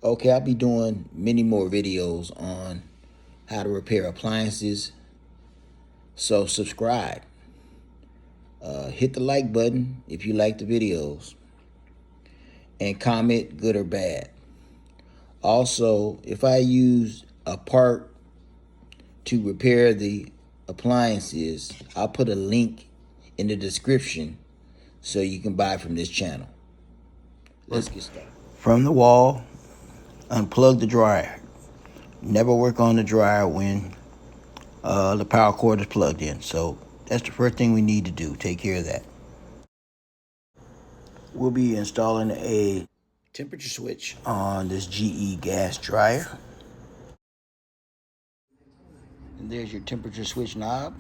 Okay, I'll be doing many more videos on how to repair appliances. So subscribe. Hit the like button if you like the videos. And comment good or bad. Also, if I use a part to repair the appliances, I'll put a link in the description so you can buy from this channel. Let's get started. From the wall, unplug the dryer. Never work on the dryer when the power cord is plugged in. So that's the first thing we need to do. Take care of that. We'll be installing a temperature switch on this GE gas dryer. And there's your temperature switch knob.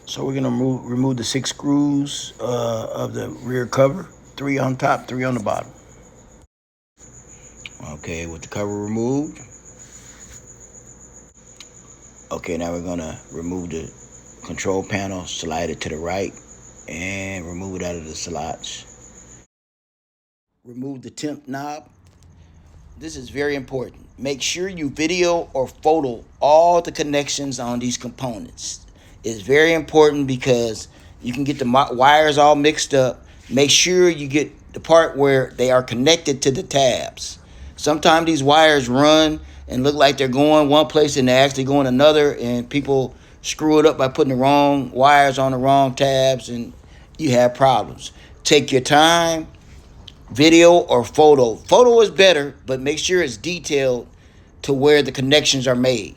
So we're gonna remove the 6 screws of the rear cover. 3 on top, 3 on the bottom. Okay, with the cover removed. Okay, now we're gonna remove the control panel, slide it to the right, and remove it out of the slots. Remove the temp knob. This is very important. Make sure you video or photo all the connections on these components. It's very important because you can get the wires all mixed up. Make sure you get the part where they are connected to the tabs. Sometimes these wires run and look like they're going one place and they're actually going another, and people screw it up by putting the wrong wires on the wrong tabs, and you have problems. Take your time. Video or photo. Photo is better, but make sure it's detailed to where the connections are made.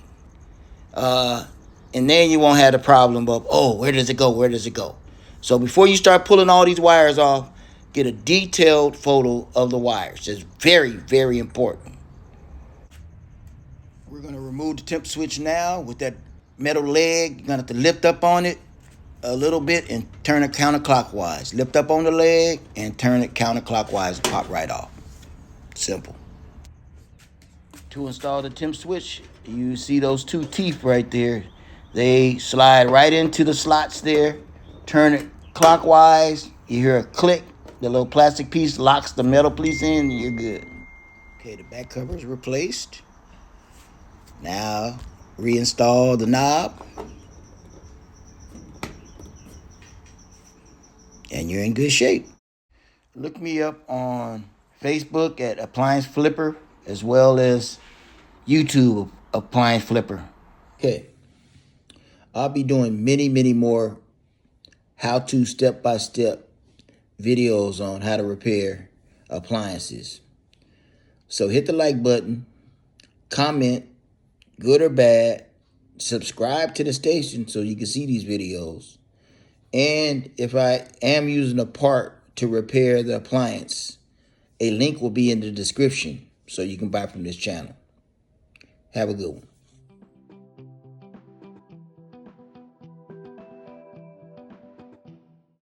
And then you won't have the problem of, oh, where does it go? Where does it go? So before you start pulling all these wires off, get a detailed photo of the wires. It's very, very important. We're going to remove the temp switch now with that metal leg. You're going to have to lift up on it a little bit and turn it counterclockwise. Lift up on the leg and turn it counterclockwise and pop right off. Simple. To install the temp switch, you see those 2 teeth right there. They slide right into the slots there. Turn it clockwise. You hear a click. The little plastic piece locks the metal piece in, and you're good. Okay, the back cover is replaced. Now, reinstall the knob. And you're in good shape. Look me up on Facebook at Appliance Flipper, as well as YouTube Appliance Flipper. Okay. I'll be doing many, many more how-to step-by-step videos on how to repair appliances. So hit the like button, comment, good or bad, subscribe to the station so you can see these videos. And if I am using a part to repair the appliance, a link will be in the description so you can buy from this channel. Have a good one.